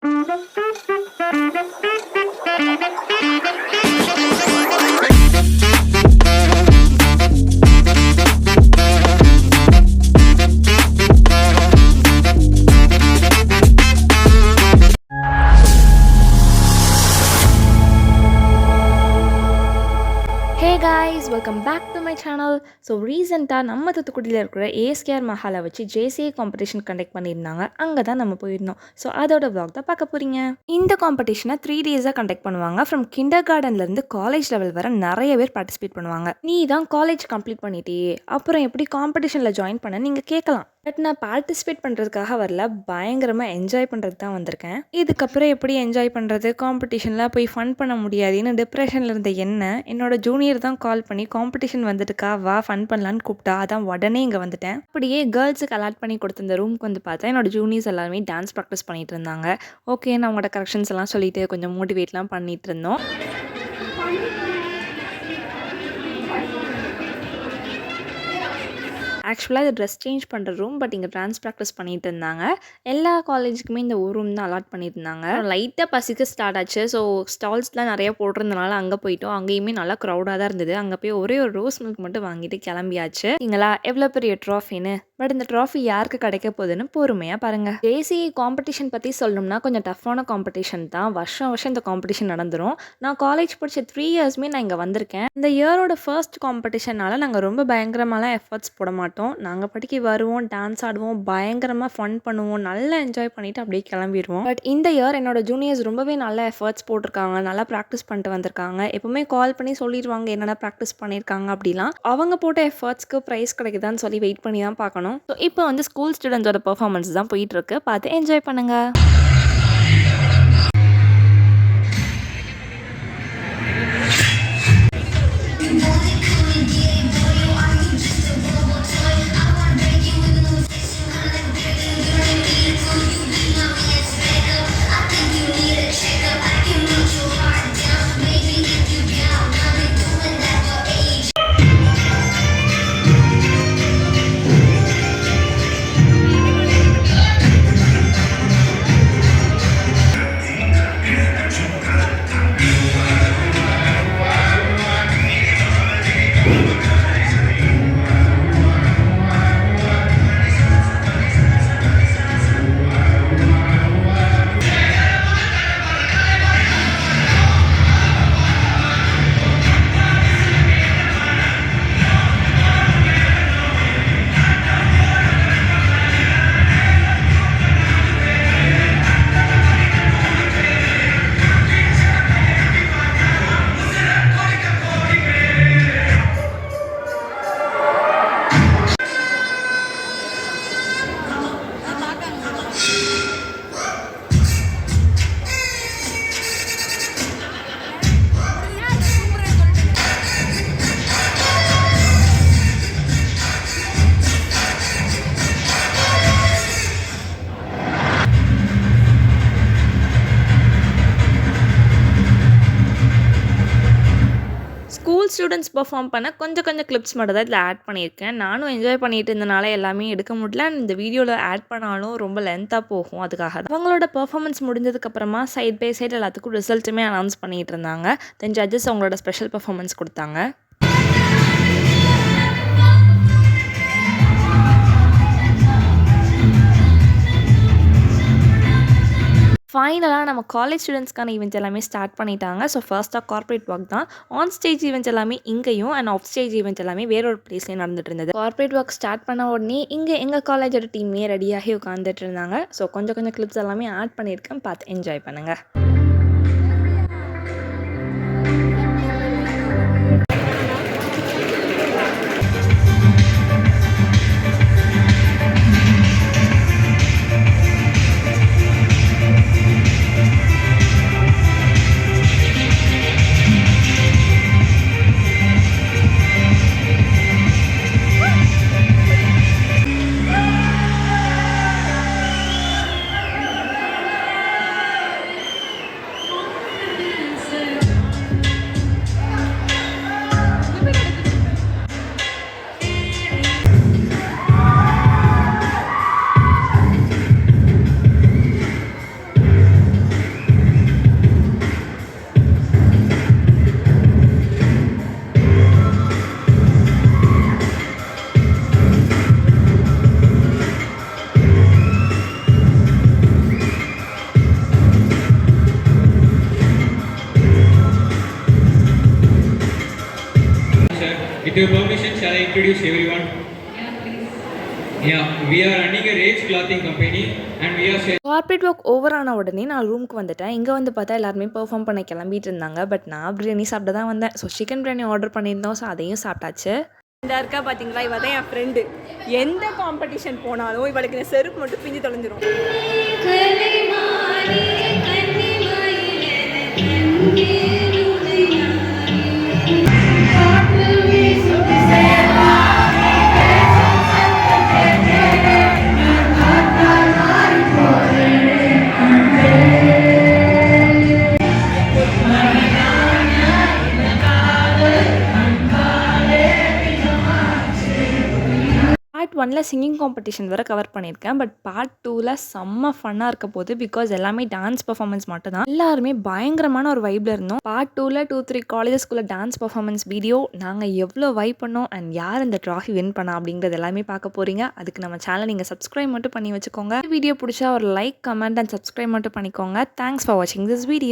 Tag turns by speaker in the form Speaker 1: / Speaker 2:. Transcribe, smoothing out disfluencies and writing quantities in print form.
Speaker 1: Hey guys, welcome back to my channel. So ரீசெண்டாக நம்ம தூத்துக்குடியில் இருக்கிற ஏஎஸ்கேஆர் மஹாலை வச்சு ஜேசிஏ காம்படிஷன் கண்டக்ட் பண்ணியிருந்தாங்க. அங்கே தான் நம்ம போயிருந்தோம். ஸோ அதோட vlog தான் பார்க்க போகிறீங்க. இந்த காம்படிஷனை 3 டேஸாக கண்டக்ட் பண்ணுவாங்க. ஃப்ரம் கிண்டர் கார்டன்லேருந்து காலேஜ் லெவல் வரை நிறைய பேர் பார்ட்டிசிபேட் பண்ணுவாங்க. நீ தான் காலேஜ் கம்ப்ளீட் பண்ணிட்டியே, அப்புறம் எப்படி காம்படிஷனில் ஜாயின் பண்ண நீங்கள் கேட்கலாம். பட் நான் பார்ட்டிசிபேட் பண்ணுறதுக்காக வரல, பயங்கரமாக என்ஜாய் பண்ணுறதுக்கு தான் வந்திருக்கேன். இதுக்கப்புறம் எப்படி என்ஜாய் பண்ணுறது, காம்படிஷனில் போய் ஃபன் பண்ண முடியாதுன்னு டிப்ரெஷனில் இருந்த என்னோட ஜூனியர் தான் கால் பண்ணி காம்படிஷன் வந்துட்டுக்கா வா ஃபன் பண்ணலான்னு கூப்பிட்டா. அதான் உடனே இங்கே வந்துட்டேன். அப்படியே கேர்ள்ஸுக்கு அலாட் பண்ணி கொடுத்த இந்த ரூமுக்கு வந்து பார்த்தா என்னோட ஜூனியர்ஸ் எல்லாருமே டான்ஸ் ப்ராக்டிஸ் பண்ணிட்டு இருந்தாங்க. ஓகே, நான் அவங்களோட கரெக்ஷன்ஸ் எல்லாம் சொல்லிட்டு கொஞ்சம் மோட்டிவேட்லாம் பண்ணிட்டு இருந்தோம். ஆக்சுவலாக இது ட்ரெஸ் சேஞ்ச் பண்ணுற ரூம், பட் இங்கே டான்ஸ் ப்ராக்டிஸ் பண்ணிட்டு இருந்தாங்க. எல்லா காலேஜுக்குமே இந்த ஒரு ரூம் தான் அலாட் பண்ணியிருந்தாங்க. லைட்டாக பசிக்க ஸ்டார்ட் ஆச்சு. ஸோ ஸ்டால்ஸ்லாம் நிறைய போட்டிருந்தனால அங்கே போயிட்டோம். அங்கேயுமே நல்லா க்ரௌடாக தான் இருந்தது. அங்கே போய் ஒரே ஒரு ரோஸ் மில்க் மட்டும் வாங்கிட்டு கிளம்பியாச்சு. இங்களா எவ்வளோ பெரிய ட்ராஃபின்னு. பட் இந்த ட்ராஃபி யாருக்கு கிடைக்க போகுதுன்னு பொறுமையாக பாருங்கள். ஜேசிஏ காம்படிஷன் பற்றி சொல்லணும்னா கொஞ்சம் டஃப்பான காம்படிஷன் தான். வருஷம் இந்த காம்படிஷன் நடந்துடும். நான் காலேஜ் படித்த 3 இயர்ஸ்மே நான் இங்கே வந்திருக்கேன். இந்த இயரோட ஃபர்ஸ்ட் காம்படிஷனால நாங்கள் ரொம்ப பயங்கரமாலாம் எஃபர்ட்ஸ் போட மாட்டோம். நாங்கள் படிக்க வருவோம், டான்ஸ் ஆடுவோம், பயங்கரமாக ஃபன் பண்ணுவோம், நல்லா என்ஜாய் பண்ணிவிட்டு அப்படியே கிளம்பிடுவோம். பட் இந்த இயர் என்னோட ஜூனியர்ஸ் ரொம்பவே நல்லா எஃபர்ட்ஸ் போட்டிருக்காங்க, நல்லா ப்ராக்டிஸ் பண்ணிட்டு வந்திருக்காங்க. எப்பவுமே கால் பண்ணி சொல்லிடுவாங்க என்னென்ன ப்ராக்டிஸ் பண்ணியிருக்காங்க அப்படிலாம். அவங்க போட்ட எஃபர்ட்ஸ்க்கு ப்ரைஸ் கிடைக்குதான்னு சொல்லி வெயிட் பண்ணி தான் பார்க்கணும். ஸோ இப்போ வந்து ஸ்கூல் ஸ்டூடெண்ட்ஸோட பெர்ஃபார்மன்ஸ் தான் போயிட்டுருக்கு. பார்த்து என்ஜாய் பண்ணுங்கள். ஸ்டூடெண்ட்ஸ் பெர்ஃபார்ம் பண்ண கொஞ்சம் கிளிப்ஸ் மட்டும் தான் இதில் ஆட் பண்ணியிருக்கேன். நானும் என்ஜாய் பண்ணிட்டு இருந்தனால எல்லாமே எடுக்க முடியல. இந்த வீடியோவில் ஆட் பண்ணாலும் ரொம்ப லென்த்தாக போகும். அதுக்காக தான் அவங்களோட பெர்ஃபார்மன்ஸ் முடிஞ்சதுக்கப்புறமா சைட் பை சைடு எல்லாத்துக்கும் ரிசல்ட்டுமே அனௌன்ஸ் பண்ணிகிட்டு இருந்தாங்க. தென் ஜட்ஜஸ் அவங்களோட ஸ்பெஷல் பெர்ஃபார்மன்ஸ் கொடுத்தாங்க. ஃபைனலாக நம்ம காலேஜ் ஸ்டூடெண்ட்ஸ்க்கான ஈவெண்ட்ஸ் எல்லாமே ஸ்டார்ட் பண்ணிட்டாங்க. ஸோ ஃபர்ஸ்ட்டாக கார்ப்பரேட் ஒர்க் தான். ஆன் ஸ்டேஜ் ஈவெண்ட்ஸ் எல்லாமே இங்கேயும் அண்ட் ஆஃப் ஸ்டேஜ் ஈவெண்ட்ஸ் எல்லாமே வேற ஒரு பிளேஸ்லேயும் நடந்துட்டு இருந்தது. கார்ப்பரேட் ஒர்க் ஸ்டார்ட் பண்ண உடனே இங்கே எங்கள் காலேஜோட டீமே ரெடியாகி உட்காந்துட்டு இருந்தாங்க. ஸோ கொஞ்சம் கிளிப்ஸ் எல்லாமே ஆட் பண்ணியிருக்கேன், பார்த்து என்ஜாய் பண்ணுங்கள்.
Speaker 2: With your permission, shall I introduce everyone? Yeah, we are running a Rage clothing company and we are selling.
Speaker 1: Corporate work over ஆன உடனே நான் ரூமுக்கு வந்துட்டேன். இங்கே வந்து பார்த்தா எல்லாருமே பெர்ஃபார்ம் பண்ண கிளம்பிட்டு இருந்தாங்க. பட் நான் பிரியாணி சாப்பிட தான் வந்தேன். ஸோ சிக்கன் பிரியாணி ஆர்டர் பண்ணியிருந்தோம். ஸோ அதையும் சாப்பிட்டாச்சு.
Speaker 3: இந்த இருக்கா பார்த்தீங்களா, இவ தான் என் ஃப்ரெண்டு. எந்த காம்படிஷன் போனாலும் இவளுக்கு இந்த செருப்பு மட்டும் பிஞ்சு தொலைஞ்சிரும்.
Speaker 1: பார்ட் 1ல் சிங்கிங் காம்படிஷன் வேறு கவர் பண்ணியிருக்கேன். பட் பார்ட் 2ல் செம்ம ஃபன்னாக இருக்க போகுது. பிகாஸ் எல்லாமே டான்ஸ் பர்ஃபார்மன்ஸ் மட்டும் தான். எல்லாருமே பயங்கரமான ஒரு வைப்பில் இருந்தோம். பார்ட் 2ல் 2-3 காலேஜஸ்குள்ளே டான்ஸ் பர்ஃபார்மன்ஸ் வீடியோ, நாங்கள் எவ்வளோ வைப் பண்ணோம் அண்ட் யார் இந்த ட்ராஃபி வின் பண்ணா அப்படிங்கிறது எல்லாமே பார்க்க போகிறீங்க. அதுக்கு நம்ம சேனலை நீங்கள் சப்ஸ்கிரைப் மட்டும் பண்ணி வச்சுக்கோங்க. வீடியோ பிடிச்சா ஒரு லைக், கமெண்ட் அண்ட் சப்ஸ்கிரைப் மட்டும் பண்ணிக்கோங்க. தேங்க்ஸ் ஃபார் வாட்சிங் திஸ் வீடியோ.